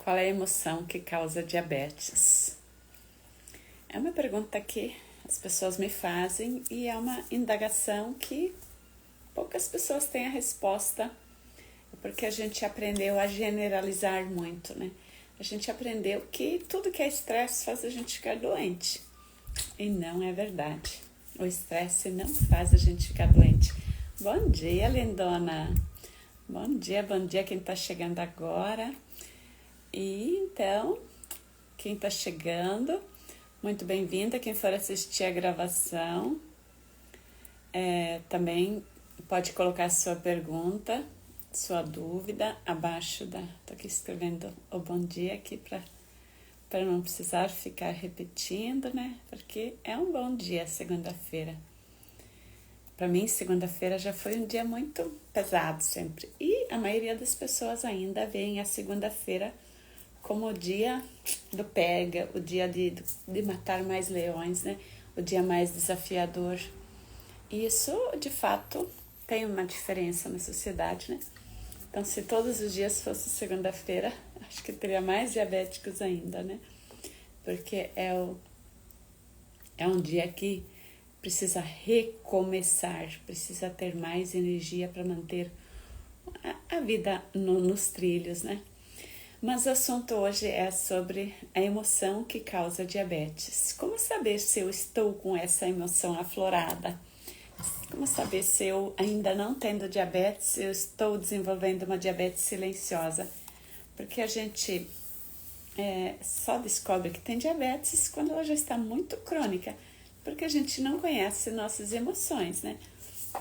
Qual é a emoção que causa diabetes? É uma pergunta que as pessoas me fazem e é uma indagação que poucas pessoas têm a resposta, porque a gente aprendeu a generalizar muito, né? A gente aprendeu que tudo que é estresse faz a gente ficar doente. E não é verdade. O estresse não faz a gente ficar doente. Bom dia, lindona! Bom dia quem está chegando agora. E então, quem está chegando, muito bem-vinda. Quem for assistir a gravação, também pode colocar sua pergunta, sua dúvida abaixo da... Estou aqui escrevendo o bom dia aqui para não precisar ficar repetindo, né? Porque é um bom dia, segunda-feira. Para mim, segunda-feira já foi um dia muito pesado sempre. E a maioria das pessoas ainda veem a segunda-feira como o dia do pega, o dia de matar mais leões, né? O dia mais desafiador. E isso, de fato, tem uma diferença na sociedade, né? Então, se todos os dias fosse segunda-feira, acho que teria mais diabéticos ainda, né? Porque é um dia que precisa recomeçar, precisa ter mais energia para manter a vida nos trilhos, né? Mas o assunto hoje é sobre a emoção que causa diabetes. Como saber se eu estou com essa emoção aflorada? Como saber se eu, ainda não tendo diabetes, eu estou desenvolvendo uma diabetes silenciosa? Porque a gente só descobre que tem diabetes quando ela já está muito crônica, porque a gente não conhece nossas emoções, né?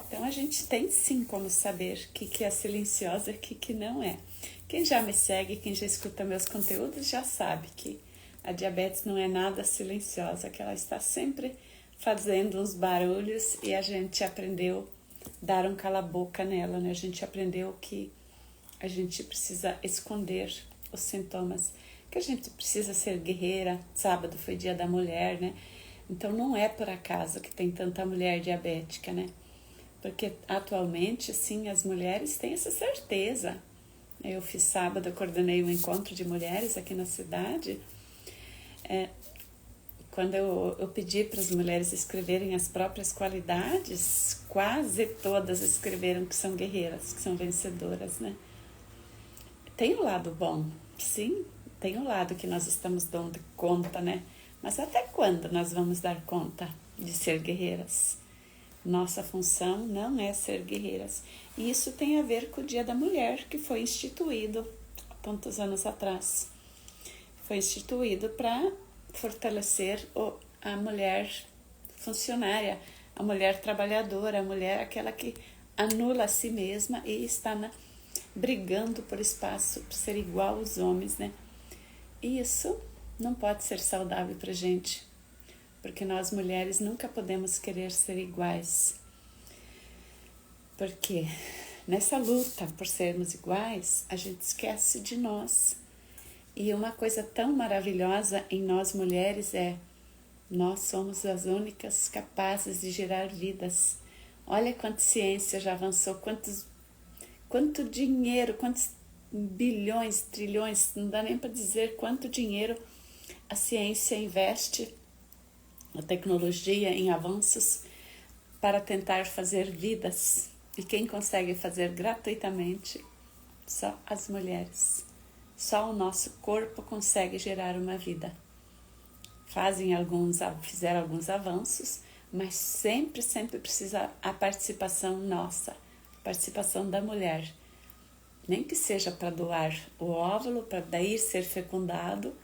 Então, a gente tem sim como saber o que é silenciosa e o que não é. Quem já me segue, quem já escuta meus conteúdos, já sabe que a diabetes não é nada silenciosa, que ela está sempre fazendo uns barulhos e a gente aprendeu a dar um cala-boca nela, né? A gente aprendeu que a gente precisa esconder os sintomas, que a gente precisa ser guerreira. Sábado foi dia da mulher, né? Então, não é por acaso que tem tanta mulher diabética, né? Porque atualmente, sim, as mulheres têm essa certeza. Eu fiz sábado, eu coordenei um encontro de mulheres aqui na cidade. Quando eu pedi para as mulheres escreverem as próprias qualidades, quase todas escreveram que são guerreiras, que são vencedoras, né? Tem um lado bom, sim, tem um lado que nós estamos dando conta, né? Mas até quando nós vamos dar conta de ser guerreiras? Nossa função não é ser guerreiras. E isso tem a ver com o Dia da Mulher, que foi instituído há tantos anos atrás. Foi instituído para fortalecer a mulher funcionária, a mulher trabalhadora, a mulher aquela que anula a si mesma e está brigando por espaço, por ser igual aos homens, né? E isso não pode ser saudável para a gente, porque nós mulheres nunca podemos querer ser iguais. Porque nessa luta por sermos iguais, a gente esquece de nós. E uma coisa tão maravilhosa em nós mulheres é: nós somos as únicas capazes de gerar vidas. Olha quanta ciência já avançou, quanto dinheiro, quantos bilhões, trilhões, não dá nem para dizer quanto dinheiro a ciência investe, a tecnologia em avanços para tentar fazer vidas. E quem consegue fazer gratuitamente? Só as mulheres. Só o nosso corpo consegue gerar uma vida. Fizeram alguns avanços, mas sempre precisa a participação nossa, a participação da mulher. Nem que seja para doar o óvulo, para daí ser fecundado,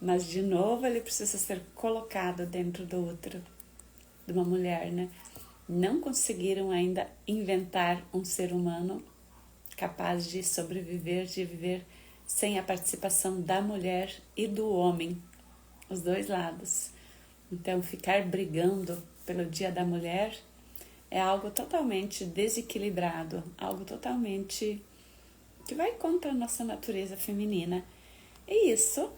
mas de novo ele precisa ser colocado dentro do útero de uma mulher, né? Não conseguiram ainda inventar um ser humano capaz de sobreviver, de viver sem a participação da mulher e do homem, os dois lados. Então, ficar brigando pelo Dia da Mulher é algo totalmente desequilibrado, algo totalmente que vai contra a nossa natureza feminina. E isso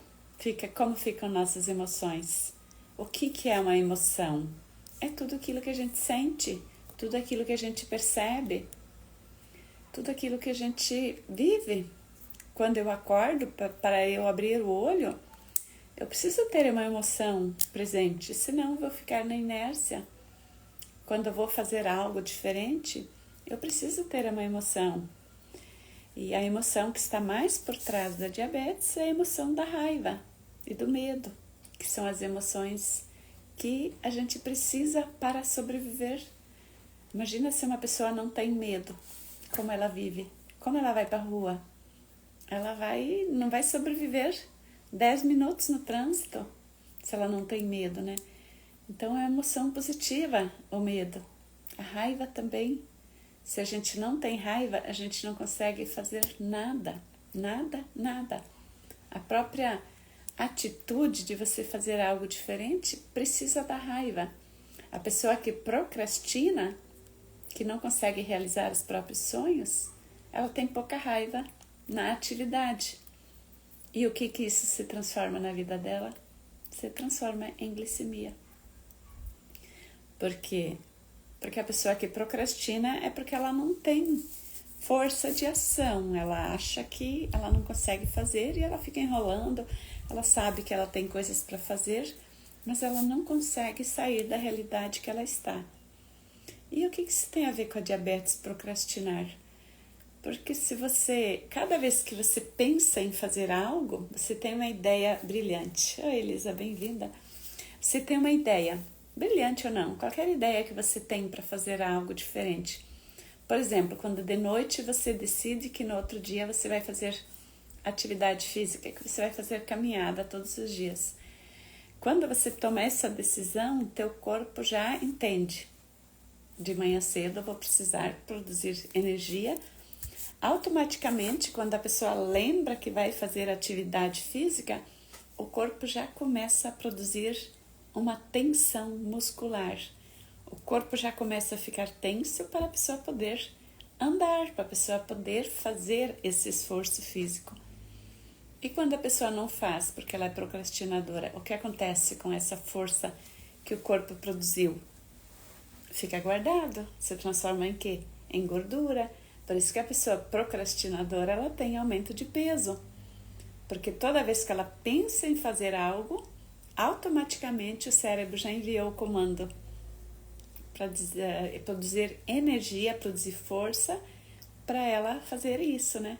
como ficam nossas emoções. O que é uma emoção? É tudo aquilo que a gente sente, tudo aquilo que a gente percebe, tudo aquilo que a gente vive quando eu acordo, para eu abrir o olho, eu preciso ter uma emoção presente, senão eu vou ficar na inércia. Quando eu vou fazer algo diferente, eu preciso ter uma emoção. E a emoção que está mais por trás da diabetes é a emoção da raiva e do medo, que são as emoções que a gente precisa para sobreviver. Imagina se uma pessoa não tem medo, como ela vive, como ela vai para a rua. Ela não vai sobreviver 10 minutos no trânsito, se ela não tem medo, né? Então é uma emoção positiva o medo. A raiva também. Se a gente não tem raiva, a gente não consegue fazer nada, nada, nada. A própria atitude de você fazer algo diferente precisa da raiva. A pessoa que procrastina, que não consegue realizar os próprios sonhos, ela tem pouca raiva na atividade. E o que isso se transforma na vida dela? Se transforma em glicemia. Por quê? Porque a pessoa que procrastina é porque ela não tem força de ação. Ela acha que ela não consegue fazer e ela fica enrolando. Ela sabe que ela tem coisas para fazer, mas ela não consegue sair da realidade que ela está. E o que isso tem a ver com a diabetes, procrastinar? Porque se você, cada vez que você pensa em fazer algo, você tem uma ideia brilhante. Oi, Elisa, bem-vinda. Você tem uma ideia, brilhante ou não, qualquer ideia que você tem para fazer algo diferente. Por exemplo, quando de noite você decide que no outro dia você vai fazer atividade física, que você vai fazer caminhada todos os dias. Quando você toma essa decisão, teu corpo já entende. De manhã cedo eu vou precisar produzir energia. Automaticamente, quando a pessoa lembra que vai fazer atividade física, o corpo já começa a produzir uma tensão muscular. O corpo já começa a ficar tenso para a pessoa poder andar, para a pessoa poder fazer esse esforço físico. E quando a pessoa não faz, porque ela é procrastinadora, o que acontece com essa força que o corpo produziu? Fica guardado, se transforma em quê? Em gordura. Por isso que a pessoa procrastinadora, ela tem aumento de peso. Porque toda vez que ela pensa em fazer algo, automaticamente o cérebro já enviou o comando para produzir energia, produzir força para ela fazer isso, né?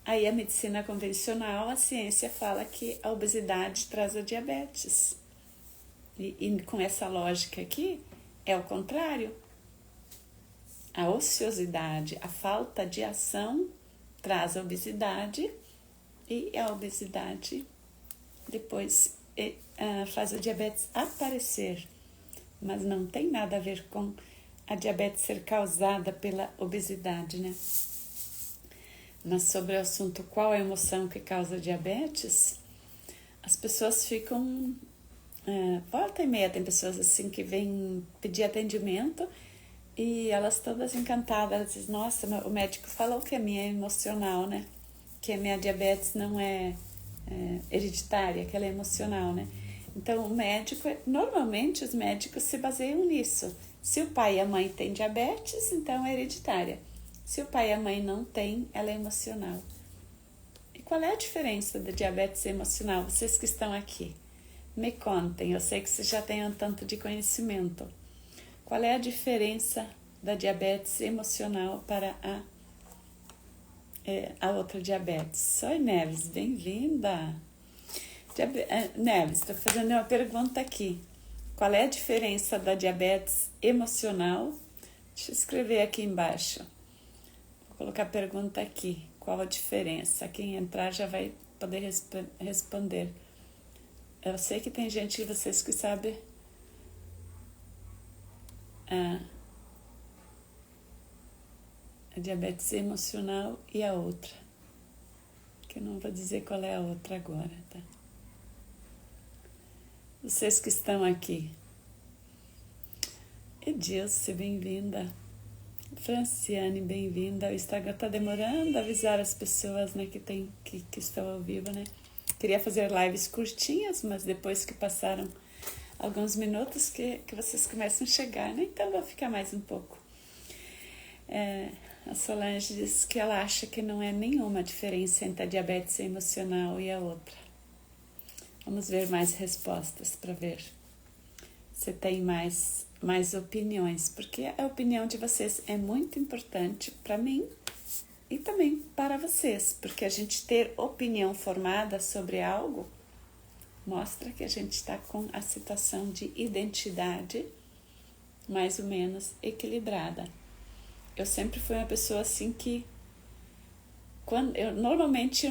Aí a medicina convencional, a ciência fala que a obesidade traz a diabetes. E com essa lógica aqui, é o contrário. A ociosidade, a falta de ação traz a obesidade e a obesidade depois faz a diabetes aparecer. Mas não tem nada a ver com a diabetes ser causada pela obesidade, né? Mas sobre o assunto qual é a emoção que causa diabetes, as pessoas ficam... volta e meia tem pessoas assim que vêm pedir atendimento e elas todas encantadas, elas dizem, nossa, o médico falou que a minha é emocional, né? Que a minha diabetes não é hereditária, que ela é emocional, né? Então, o médico, normalmente os médicos se baseiam nisso. Se o pai e a mãe têm diabetes, então é hereditária. Se o pai e a mãe não têm, ela é emocional. E qual é a diferença da diabetes emocional? Vocês que estão aqui, me contem, eu sei que vocês já têm um tanto de conhecimento. Qual é a diferença da diabetes emocional para a outra diabetes? Oi, Neves, bem-vinda. Neves, estou fazendo uma pergunta aqui. Qual é a diferença da diabetes emocional? Deixa eu escrever aqui embaixo. Vou colocar a pergunta aqui. Qual a diferença? Quem entrar já vai poder responder. Eu sei que tem gente de vocês que sabe a diabetes emocional e a outra. Que eu não vou dizer qual é a outra agora, tá? Vocês que estão aqui. Edilce, bem-vinda. Franciane, bem-vinda. O Instagram está demorando a avisar as pessoas, né, que estão ao vivo, né? Queria fazer lives curtinhas, mas depois que passaram alguns minutos que vocês começam a chegar, né? Então vou ficar mais um pouco. A Solange diz que ela acha que não é nenhuma diferença entre a diabetes emocional e a outra. Vamos ver mais respostas para ver se tem mais opiniões, porque a opinião de vocês é muito importante para mim e também para vocês, porque a gente ter opinião formada sobre algo mostra que a gente está com a situação de identidade mais ou menos equilibrada. Eu sempre fui uma pessoa assim que normalmente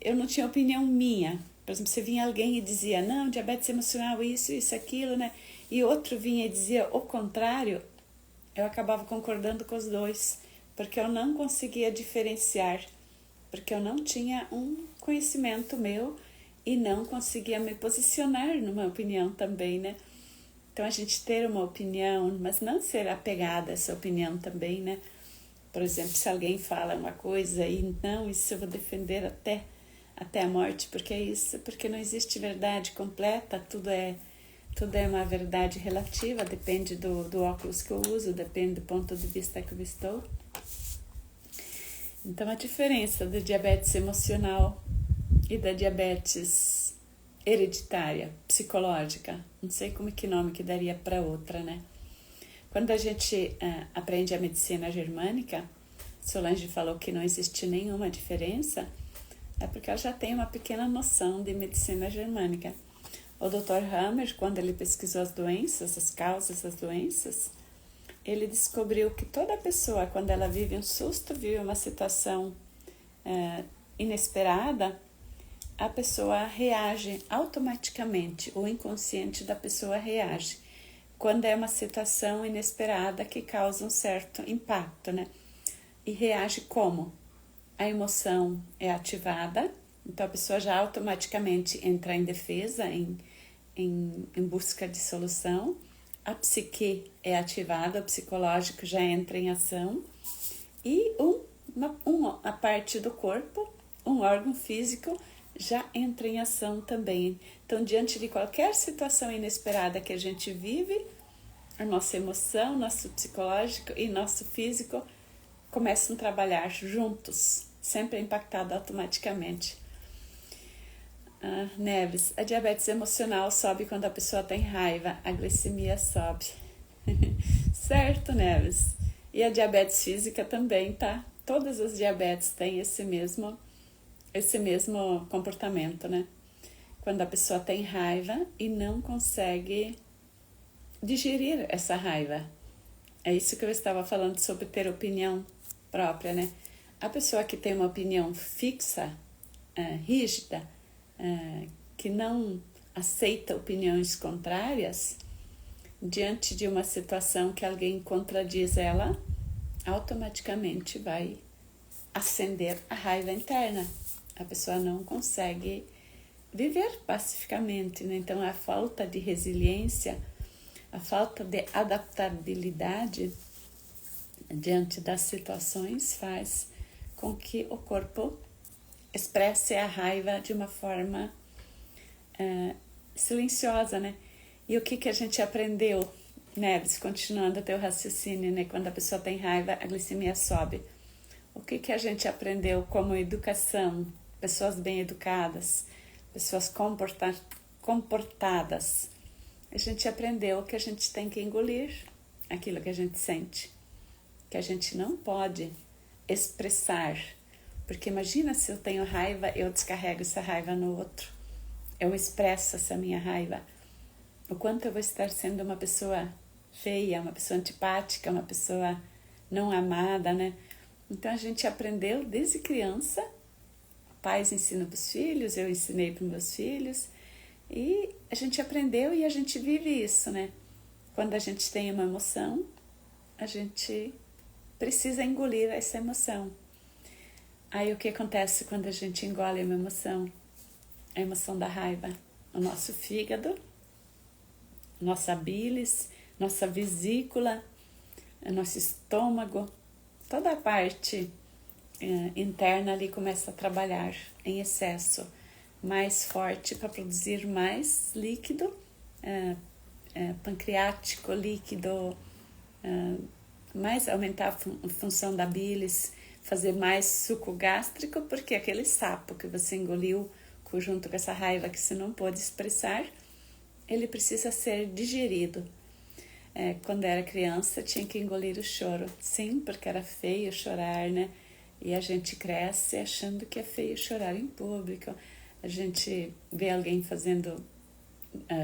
eu não tinha opinião minha. Por exemplo, se vinha alguém e dizia, não, diabetes emocional, isso, aquilo, né? E outro vinha e dizia o contrário, eu acabava concordando com os dois, porque eu não conseguia diferenciar, porque eu não tinha um conhecimento meu e não conseguia me posicionar numa opinião também, né? Então, a gente ter uma opinião, mas não ser apegada a essa opinião também, né? Por exemplo, se alguém fala uma coisa e não, isso eu vou defender até a morte, porque é isso, porque não existe verdade completa, tudo é uma verdade relativa, depende do óculos que eu uso, depende do ponto de vista que eu estou. Então, a diferença da diabetes emocional e da diabetes hereditária, psicológica, não sei que nome que daria para outra, né? Quando a gente aprende a medicina germânica, Solange falou que não existe nenhuma diferença, é porque ela já tem uma pequena noção de medicina germânica. O Dr. Hammer, quando ele pesquisou as doenças, as causas das doenças, ele descobriu que toda pessoa, quando ela vive um susto, vive uma situação inesperada, a pessoa reage automaticamente, o inconsciente da pessoa reage, quando é uma situação inesperada que causa um certo impacto, né? E reage como? A emoção é ativada, então a pessoa já automaticamente entra em defesa, em busca de solução, a psique é ativada, o psicológico já entra em ação, e a parte do corpo, um órgão físico, já entra em ação também. Então, diante de qualquer situação inesperada que a gente vive, a nossa emoção, nosso psicológico e nosso físico começam a trabalhar juntos, sempre impactado automaticamente. Neves, a diabetes emocional sobe quando a pessoa tem raiva, a glicemia sobe. Certo, Neves? E a diabetes física também, tá? Todas as diabetes têm esse mesmo comportamento, né? Quando a pessoa tem raiva e não consegue digerir essa raiva. É isso que eu estava falando sobre ter opinião própria, né? A pessoa que tem uma opinião fixa, rígida, que não aceita opiniões contrárias, diante de uma situação que alguém contradiz ela, automaticamente vai acender a raiva interna. A pessoa não consegue viver pacificamente, né? Então, a falta de resiliência, a falta de adaptabilidade diante das situações faz com que o corpo expresse a raiva de uma forma silenciosa, né? E o que a gente aprendeu, Neves, continuando o teu raciocínio, né? Quando a pessoa tem raiva, a glicemia sobe. O que a gente aprendeu como educação? Pessoas bem educadas, pessoas comportadas. A gente aprendeu que a gente tem que engolir aquilo que a gente sente, que a gente não pode expressar, porque imagina se eu tenho raiva, eu descarrego essa raiva no outro, eu expresso essa minha raiva, o quanto eu vou estar sendo uma pessoa feia, uma pessoa antipática, uma pessoa não amada, né? Então a gente aprendeu desde criança, pais ensinam para os filhos, eu ensinei para os meus filhos, e a gente aprendeu e a gente vive isso, né? Quando a gente tem uma emoção, a gente precisa engolir essa emoção. Aí o que acontece quando a gente engole uma emoção? A emoção da raiva. O nosso fígado, nossa bilis, nossa vesícula, nosso estômago, toda a parte interna ali começa a trabalhar em excesso, mais forte para produzir mais líquido, pancreático, líquido mais aumentar a função da bilis, fazer mais suco gástrico, porque aquele sapo que você engoliu junto com essa raiva que você não pôde expressar, ele precisa ser digerido. Quando era criança, tinha que engolir o choro. Sim, porque era feio chorar, né? E a gente cresce achando que é feio chorar em público. A gente vê alguém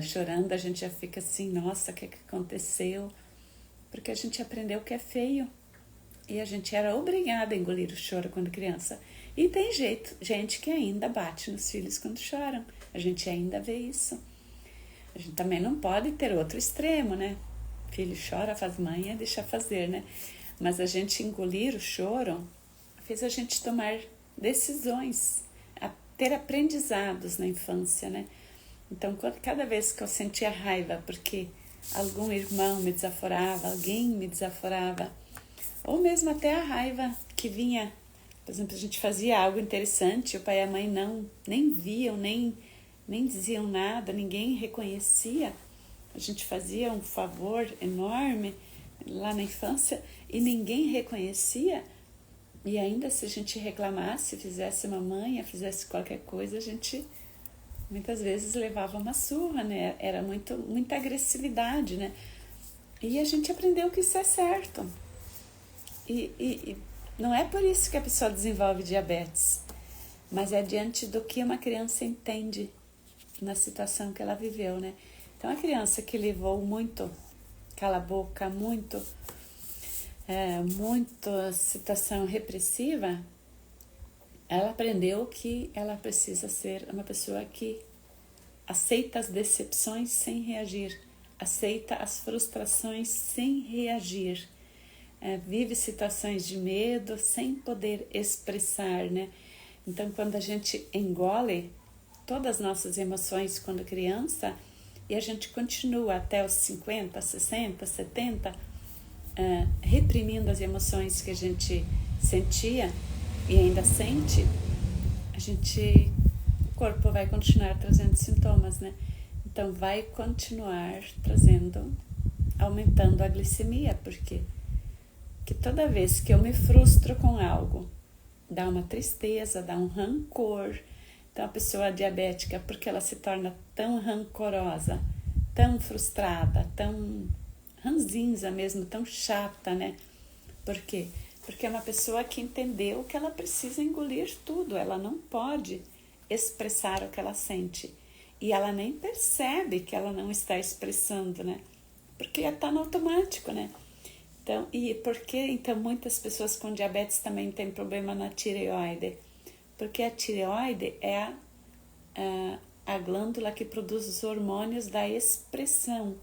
chorando, a gente já fica assim, nossa, o que aconteceu? Porque a gente aprendeu que é feio. E a gente era obrigada a engolir o choro quando criança. E tem gente que ainda bate nos filhos quando choram. A gente ainda vê isso. A gente também não pode ter outro extremo, né? Filho chora, faz manha, deixa fazer, né? Mas a gente engolir o choro fez a gente tomar decisões, ter aprendizados na infância, né? Então, cada vez que eu sentia raiva porque algum irmão me desaforava, alguém me desaforava, ou mesmo até a raiva que vinha, por exemplo, a gente fazia algo interessante, o pai e a mãe nem viam, nem diziam nada, ninguém reconhecia, a gente fazia um favor enorme lá na infância e ninguém reconhecia, e ainda se a gente reclamasse, fizesse uma manha, fizesse qualquer coisa, a gente muitas vezes levava uma surra, né? Era muita agressividade, né? E a gente aprendeu que isso é certo. E não é por isso que a pessoa desenvolve diabetes, mas é diante do que uma criança entende na situação que ela viveu, né? Então, a criança que levou muito cala a boca, muito situação repressiva, ela aprendeu que ela precisa ser uma pessoa que aceita as decepções sem reagir, aceita as frustrações sem reagir, vive situações de medo sem poder expressar, né? Então, quando a gente engole todas as nossas emoções quando criança e a gente continua até os 50, 60, 70, reprimindo as emoções que a gente sentia e ainda sente, o corpo vai continuar trazendo sintomas, né? Então vai continuar aumentando a glicemia, porque toda vez que eu me frustro com algo, dá uma tristeza, dá um rancor. Então a pessoa diabética, porque ela se torna tão rancorosa, tão frustrada, tão ranzinza mesmo, tão chata, né? Por quê? Porque é uma pessoa que entendeu que ela precisa engolir tudo, ela não pode expressar o que ela sente. E ela nem percebe que ela não está expressando, né? Porque está no automático, né? Então, então muitas pessoas com diabetes também têm problema na tireoide? Porque a tireoide é a glândula que produz os hormônios da expressão,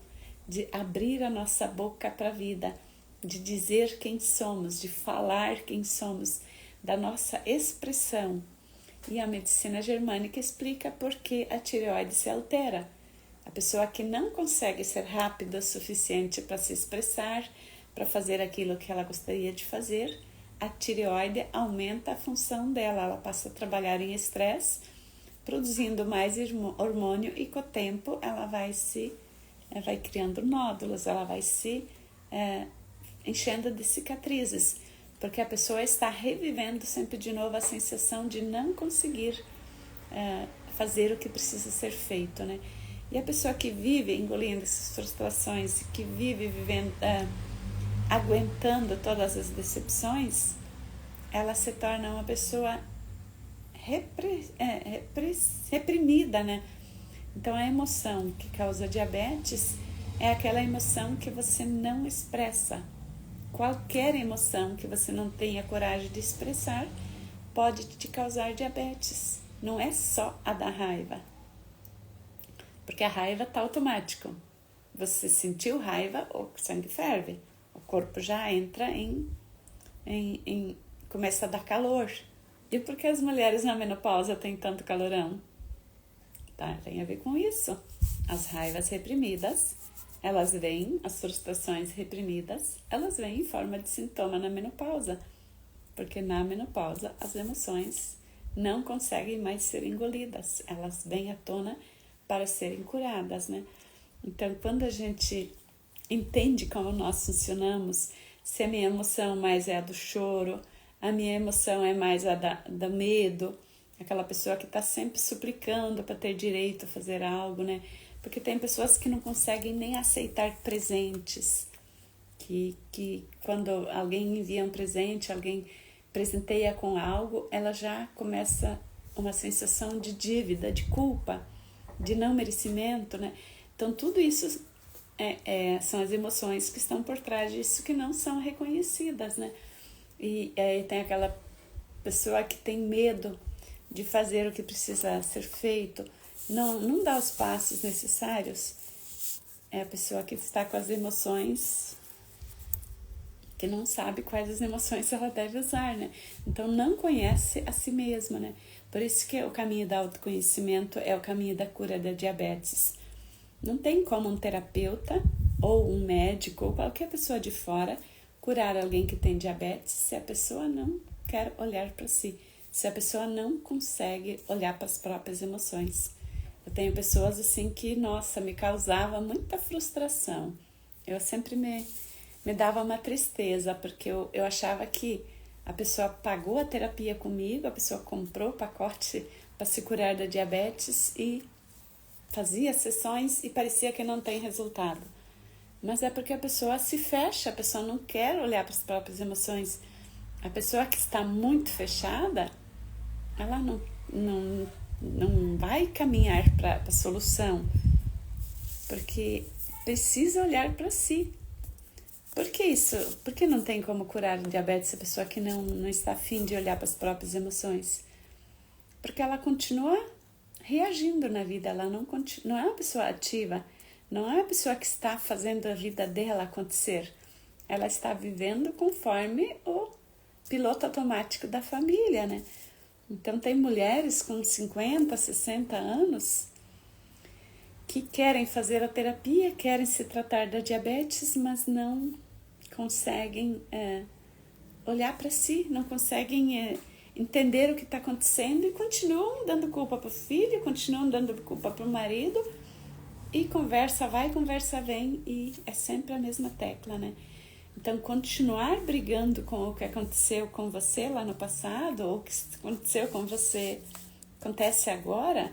de abrir a nossa boca para a vida, de dizer quem somos, de falar quem somos, da nossa expressão. E a medicina germânica explica por que a tireoide se altera. A pessoa que não consegue ser rápida o suficiente para se expressar, para fazer aquilo que ela gostaria de fazer, a tireoide aumenta a função dela, ela passa a trabalhar em estresse, produzindo mais hormônio e com o tempo ela vai criando nódulos, ela vai se enchendo de cicatrizes, porque a pessoa está revivendo sempre de novo a sensação de não conseguir fazer o que precisa ser feito, né? E a pessoa que vive engolindo essas frustrações, que vive vivendo, aguentando todas as decepções, ela se torna uma pessoa reprimida, né? Então a emoção que causa diabetes é aquela emoção que você não expressa. Qualquer emoção que você não tenha coragem de expressar pode te causar diabetes. Não é só a da raiva. Porque a raiva está automático. Você sentiu raiva, o sangue ferve. O corpo já entra começa a dar calor. E por que as mulheres na menopausa têm tanto calorão? Tá, tem a ver com isso. As raivas reprimidas, elas vêm, as frustrações reprimidas, elas vêm em forma de sintoma na menopausa. Porque na menopausa as emoções não conseguem mais ser engolidas. Elas vêm à tona para serem curadas, né? Então, quando a gente entende como nós funcionamos, se a minha emoção mais é a do choro, a minha emoção é mais a do medo, aquela pessoa que está sempre suplicando para ter direito a fazer algo, né? Porque tem pessoas que não conseguem nem aceitar presentes, que quando alguém envia um presente, alguém presenteia com algo, ela já começa uma sensação de dívida, de culpa, de não merecimento, né? Então tudo isso são as emoções que estão por trás disso, que não são reconhecidas, né? E aí tem aquela pessoa que tem medo de fazer o que precisa ser feito, não dá os passos necessários. É a pessoa que está com as emoções, que não sabe quais as emoções ela deve usar, né? Então não conhece a si mesma, né? Por isso que o caminho do autoconhecimento é o caminho da cura da diabetes. Não tem como um terapeuta ou um médico ou qualquer pessoa de fora curar alguém que tem diabetes se a pessoa não quer olhar para si, se a pessoa não consegue olhar para as próprias emoções. Eu tenho pessoas assim que, nossa, me causava muita frustração. Eu sempre me dava uma tristeza, porque eu achava que a pessoa pagou a terapia comigo, a pessoa comprou o pacote para se curar da diabetes e fazia sessões e parecia que não tem resultado. Mas é porque a pessoa se fecha, a pessoa não quer olhar para as próprias emoções. A pessoa que está muito fechada, ela não vai caminhar para a solução, porque precisa olhar para si. Por que isso? Por que não tem como curar o diabetes a pessoa que não está afim de olhar para as próprias emoções? Porque ela continua reagindo na vida, ela não é uma pessoa ativa, não é uma pessoa que está fazendo a vida dela acontecer. Ela está vivendo conforme o piloto automático da família, né? Então tem mulheres com 50, 60 anos que querem fazer a terapia, querem se tratar da diabetes, mas não conseguem olhar para si, não conseguem entender o que está acontecendo e continuam dando culpa para o filho, continuam dando culpa para o marido, e conversa vai, conversa vem, e é sempre a mesma tecla, né? Então, continuar brigando com o que aconteceu com você lá no passado, ou o que aconteceu com você acontece agora,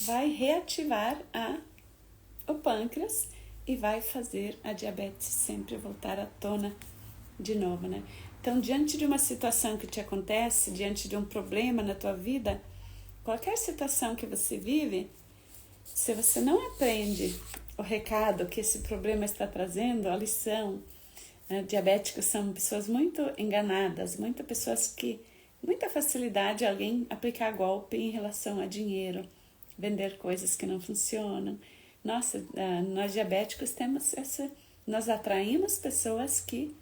vai reativar o pâncreas e vai fazer a diabetes sempre voltar à tona de novo, né? Então, diante de uma situação que te acontece, diante de um problema na tua vida, qualquer situação que você vive, se você não aprende o recado que esse problema está trazendo, a lição, diabéticos são pessoas muito enganadas, muitas pessoas que, muita facilidade alguém aplicar golpe em relação a dinheiro, vender coisas que não funcionam. Nossa, nós diabéticos temos nós atraímos pessoas que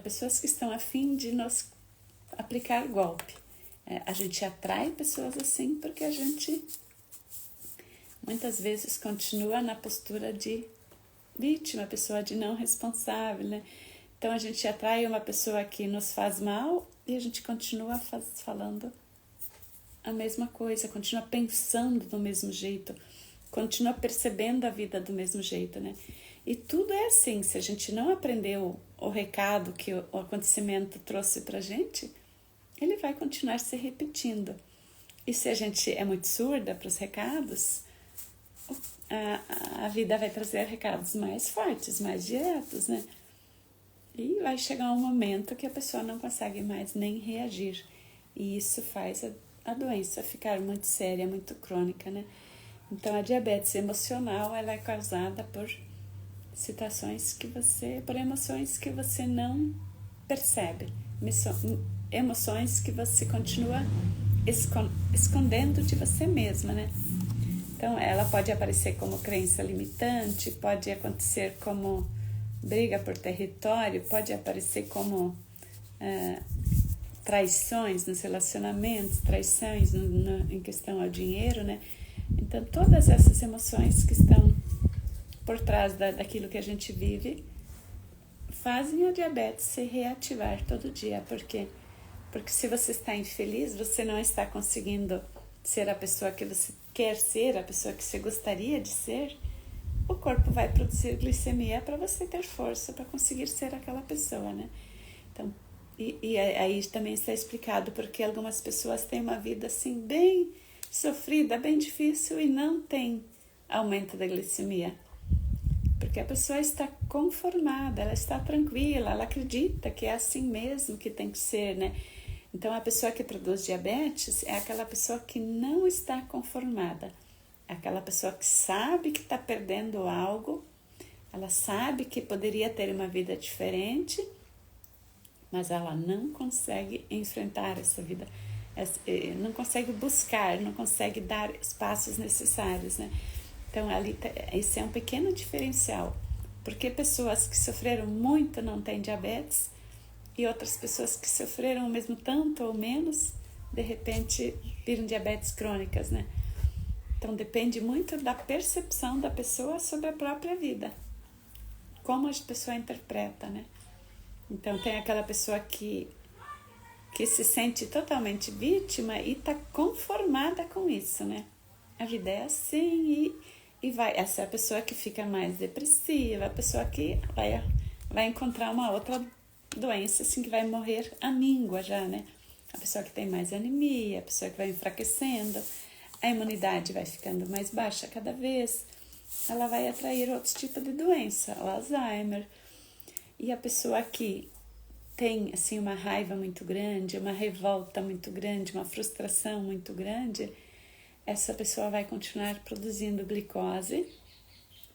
pessoas que estão a fim de nos aplicar golpe. A gente atrai pessoas assim porque a gente muitas vezes continua na postura de vítima, pessoa de não responsável, né? Então a gente atrai uma pessoa que nos faz mal e a gente continua falando a mesma coisa, continua pensando do mesmo jeito, continua percebendo a vida do mesmo jeito, né? E tudo é assim, se a gente não aprendeu o recado que o acontecimento trouxe pra gente, ele vai continuar se repetindo. E se a gente é muito surda para os recados, a vida vai trazer recados mais fortes, mais diretos, né? E vai chegar um momento que a pessoa não consegue mais nem reagir. E isso faz a doença ficar muito séria, muito crônica, né? Então, a diabetes emocional, ela é causada por situações por emoções que você não percebe, emoções que você continua escondendo de você mesma, né? Então, ela pode aparecer como crença limitante, pode acontecer como briga por território, pode aparecer como traições nos relacionamentos, traições em questão ao dinheiro, né? Então, todas essas emoções que estão por trás daquilo que a gente vive fazem a diabetes se reativar todo dia. Por quê? Porque se você está infeliz, você não está conseguindo ser a pessoa que você quer ser, a pessoa que você gostaria de ser, o corpo vai produzir glicemia para você ter força para conseguir ser aquela pessoa, né? Então, e aí também está explicado porque algumas pessoas têm uma vida assim bem sofrida, bem difícil e não tem aumento da glicemia. Porque a pessoa está conformada, ela está tranquila, ela acredita que é assim mesmo que tem que ser, né? Então, a pessoa que produz diabetes é aquela pessoa que não está conformada. É aquela pessoa que sabe que está perdendo algo, ela sabe que poderia ter uma vida diferente, mas ela não consegue enfrentar essa vida, não consegue buscar, não consegue dar os passos necessários, né? Então, esse é um pequeno diferencial, porque pessoas que sofreram muito não têm diabetes e outras pessoas que sofreram o mesmo tanto ou menos, de repente, viram diabetes crônicas, né? Então, depende muito da percepção da pessoa sobre a própria vida, como a pessoa interpreta, né? Então, tem aquela pessoa que se sente totalmente vítima e está conformada com isso, né? A vida é assim e vai. Essa é a pessoa que fica mais depressiva, a pessoa que vai encontrar uma outra doença, assim, que vai morrer à míngua já, né? A pessoa que tem mais anemia, a pessoa que vai enfraquecendo, a imunidade vai ficando mais baixa cada vez, ela vai atrair outros tipos de doença, o Alzheimer. E a pessoa que tem, assim, uma raiva muito grande, uma revolta muito grande, uma frustração muito grande, essa pessoa vai continuar produzindo glicose,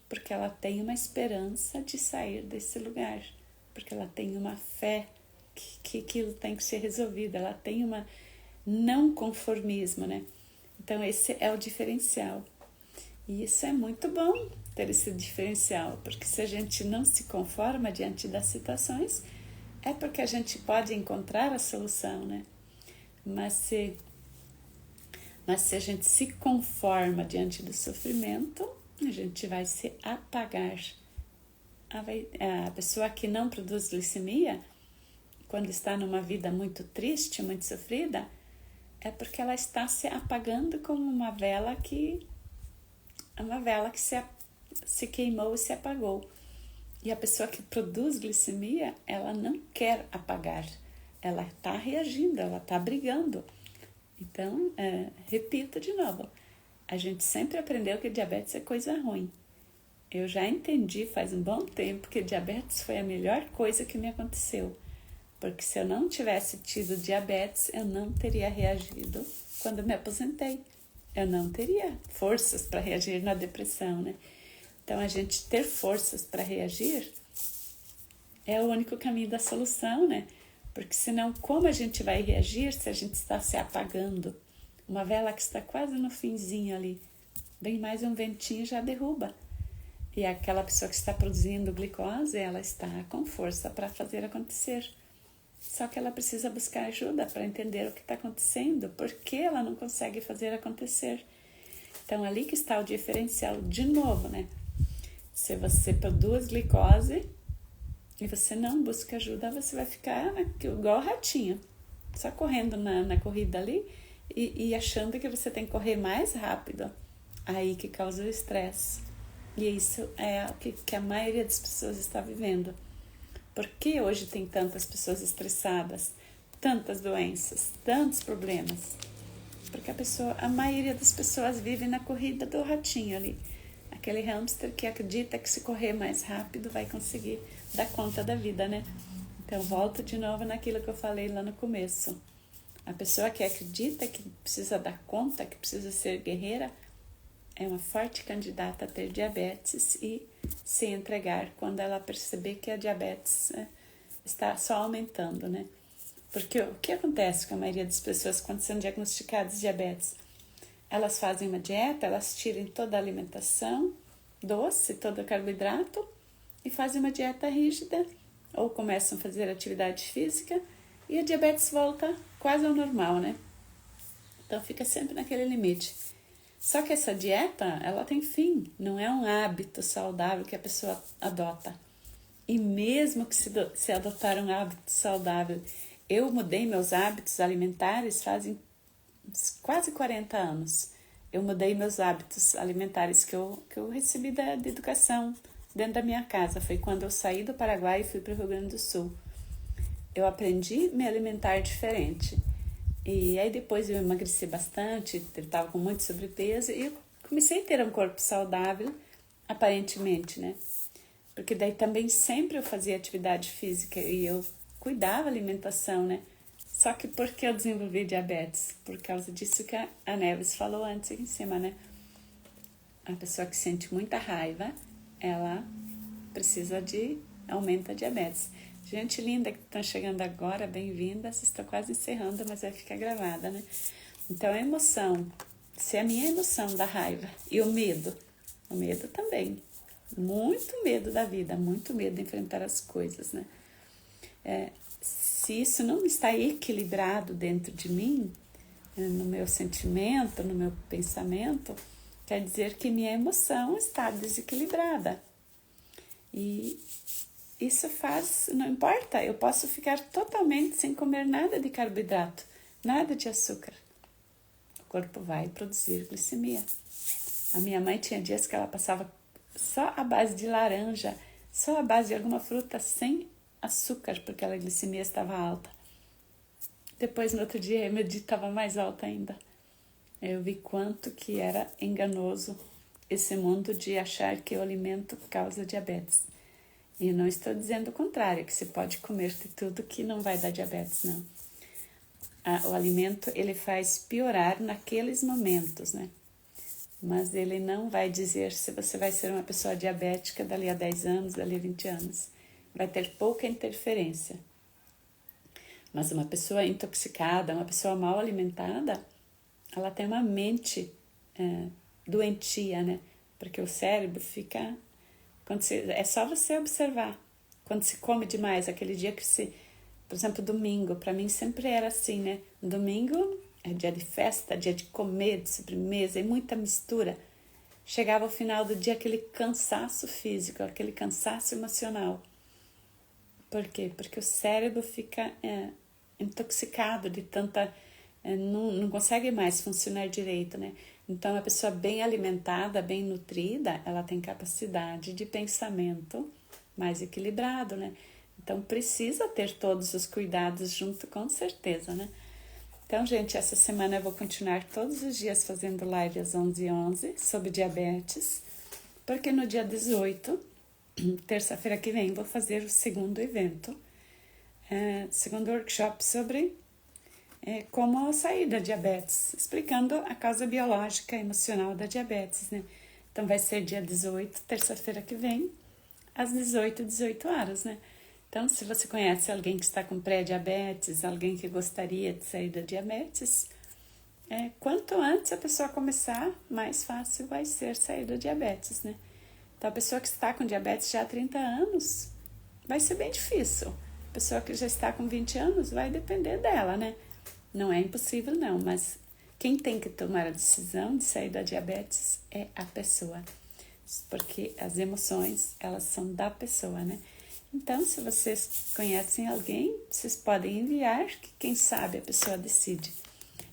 porque ela tem uma esperança de sair desse lugar, porque ela tem uma fé que aquilo tem que ser resolvido, ela tem uma não conformismo, né? Então, esse é o diferencial. E isso é muito bom, ter esse diferencial, porque se a gente não se conforma diante das situações, é porque a gente pode encontrar a solução, né? Mas se a gente se conforma diante do sofrimento, a gente vai se apagar. A pessoa que não produz glicemia, quando está numa vida muito triste, muito sofrida, é porque ela está se apagando como uma vela que se queimou e se apagou. E a pessoa que produz glicemia, ela não quer apagar, ela está reagindo, ela está brigando. Então, repito de novo, a gente sempre aprendeu que diabetes é coisa ruim. Eu já entendi faz um bom tempo que diabetes foi a melhor coisa que me aconteceu, porque se eu não tivesse tido diabetes, eu não teria reagido quando me aposentei. Eu não teria forças para reagir na depressão, né? Então, a gente ter forças para reagir é o único caminho da solução, né? Porque senão, como a gente vai reagir se a gente está se apagando? Uma vela que está quase no finzinho ali, bem mais um ventinho já derruba. E aquela pessoa que está produzindo glicose, ela está com força para fazer acontecer. Só que ela precisa buscar ajuda para entender o que está acontecendo, porque ela não consegue fazer acontecer. Então, ali que está o diferencial, de novo, né? Se você produz glicose e você não busca ajuda, você vai ficar igual ratinho, só correndo na corrida ali e achando que você tem que correr mais rápido. Aí que causa o estresse. E isso é o que a maioria das pessoas está vivendo. Por que hoje tem tantas pessoas estressadas, tantas doenças, tantos problemas? Porque a maioria das pessoas vive na corrida do ratinho ali. Aquele hamster que acredita que se correr mais rápido vai conseguir dar conta da vida, né? Então, volto de novo naquilo que eu falei lá no começo. A pessoa que acredita que precisa dar conta, que precisa ser guerreira, é uma forte candidata a ter diabetes e se entregar quando ela perceber que a diabetes está só aumentando, né? Porque o que acontece com a maioria das pessoas quando são diagnosticadas diabetes? Elas fazem uma dieta, elas tiram toda a alimentação doce, todo o carboidrato e fazem uma dieta rígida ou começam a fazer atividade física e a diabetes volta quase ao normal, né? Então fica sempre naquele limite. Só que essa dieta, ela tem fim, não é um hábito saudável que a pessoa adota. E mesmo que se adotar um hábito saudável, eu mudei meus hábitos alimentares fazem quase 40 anos. eu mudei meus hábitos alimentares que eu recebi da educação dentro da minha casa. Foi quando eu saí do Paraguai e fui para o Rio Grande do Sul. Eu aprendi a me alimentar diferente. E aí depois eu emagreci bastante, eu estava com muito sobrepeso e eu comecei a ter um corpo saudável, aparentemente, né? Porque daí também sempre eu fazia atividade física e eu cuidava da alimentação, né? Só que porque eu desenvolvi diabetes? Por causa disso que a Neves falou antes aqui em cima, né? A pessoa que sente muita raiva, ela precisa de aumento da diabetes. Gente linda que estão chegando agora, bem-vinda. Vocês estão quase encerrando, mas vai ficar gravada, né? Então, a emoção, se a minha emoção da raiva e o medo também, muito medo da vida, muito medo de enfrentar as coisas, né? Se isso não está equilibrado dentro de mim, no meu sentimento, no meu pensamento, quer dizer que minha emoção está desequilibrada. E isso faz, não importa, eu posso ficar totalmente sem comer nada de carboidrato, nada de açúcar. O corpo vai produzir glicemia. A minha mãe tinha dias que ela passava só a base de laranja, só a base de alguma fruta sem açúcar, porque a glicemia estava alta. Depois, no outro dia, a minha estava mais alta ainda. Eu vi quanto que era enganoso esse mundo de achar que o alimento causa diabetes. E não estou dizendo o contrário, que você pode comer de tudo que não vai dar diabetes, não. O alimento, ele faz piorar naqueles momentos, né? Mas ele não vai dizer se você vai ser uma pessoa diabética dali a 10 anos, dali a 20 anos. Vai ter pouca interferência. Mas uma pessoa intoxicada, uma pessoa mal alimentada, ela tem uma mente doentia, né? Porque o cérebro fica... é só você observar. Quando se come demais, aquele dia que se... Por exemplo, domingo, para mim sempre era assim, né? Domingo é dia de festa, dia de comer, de sobremesa, e muita mistura. Chegava ao final do dia aquele cansaço físico, aquele cansaço emocional. Por quê? Porque o cérebro fica intoxicado de tanta... não consegue mais funcionar direito, né? Então, a pessoa bem alimentada, bem nutrida, ela tem capacidade de pensamento mais equilibrado, né? Então, precisa ter todos os cuidados junto, com certeza, né? Então, gente, essa semana eu vou continuar todos os dias fazendo live às 11h11 sobre diabetes, porque no dia 18, terça-feira que vem, vou fazer o segundo evento, segundo workshop sobre como sair da diabetes, explicando a causa biológica e emocional da diabetes, né? Então, vai ser dia 18, terça-feira que vem, às 18 horas, né? Então, se você conhece alguém que está com pré-diabetes, alguém que gostaria de sair da diabetes, quanto antes a pessoa começar, mais fácil vai ser sair da diabetes, né? Então, a pessoa que está com diabetes já há 30 anos, vai ser bem difícil. A pessoa que já está com 20 anos, vai depender dela, né? Não é impossível, não, mas quem tem que tomar a decisão de sair da diabetes é a pessoa. Porque as emoções, elas são da pessoa, né? Então, se vocês conhecem alguém, vocês podem enviar, que quem sabe a pessoa decide.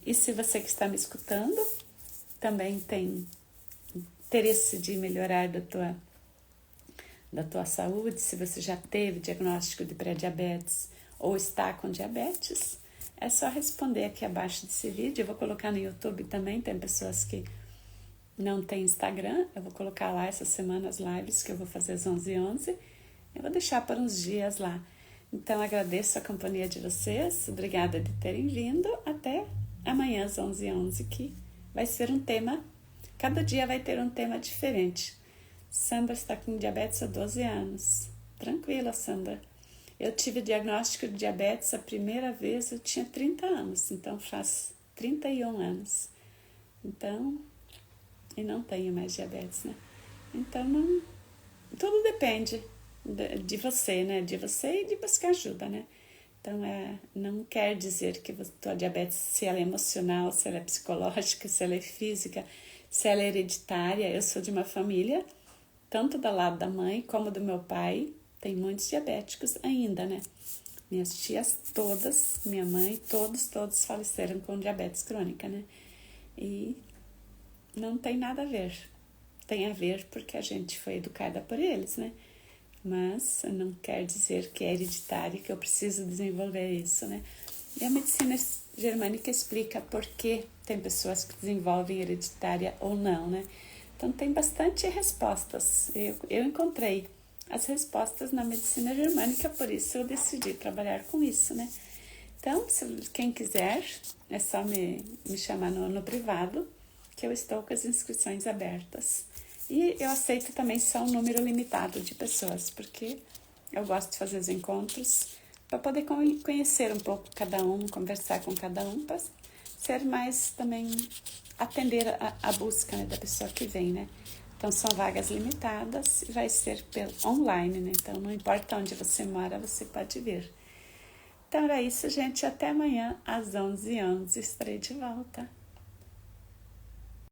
E se você que está me escutando também tem interesse de melhorar da tua saúde, se você já teve diagnóstico de pré-diabetes ou está com diabetes, é só responder aqui abaixo desse vídeo. Eu vou colocar no YouTube também, tem pessoas que não têm Instagram, eu vou colocar lá essa semana as lives que eu vou fazer às 11h11. Eu vou deixar por uns dias lá. Então, agradeço a companhia de vocês. Obrigada de terem vindo. Até amanhã às 11h11, que vai ser um tema... Cada dia vai ter um tema diferente. Sandra está com diabetes há 12 anos. Tranquila, Sandra. Eu tive diagnóstico de diabetes a primeira vez, eu tinha 30 anos. Então, faz 31 anos. Então, e não tenho mais diabetes, né? Então, não, tudo depende de você, né? De você e de buscar ajuda, né? Então, não quer dizer que a tua diabetes, se ela é emocional, se ela é psicológica, se ela é física, se ela é hereditária. Eu sou de uma família, tanto do lado da mãe como do meu pai, tem muitos diabéticos ainda, né? Minhas tias todas, minha mãe, todos faleceram com diabetes crônica, né? E não tem nada a ver. Tem a ver porque a gente foi educada por eles, né? Mas não quer dizer que é hereditário, que eu preciso desenvolver isso, né? E a medicina germânica explica por que tem pessoas que desenvolvem hereditária ou não, né? Então tem bastante respostas. Eu encontrei as respostas na medicina germânica, por isso eu decidi trabalhar com isso, né? Então, se quem quiser, é só me chamar no privado, que eu estou com as inscrições abertas. E eu aceito também só um número limitado de pessoas, porque eu gosto de fazer os encontros para poder conhecer um pouco cada um, conversar com cada um, para ser mais também atender a busca, né, da pessoa que vem, né? Então são vagas limitadas e vai ser pelo online, né? Então não importa onde você mora, você pode vir. Então era isso, gente. Até amanhã às 11h estarei de volta.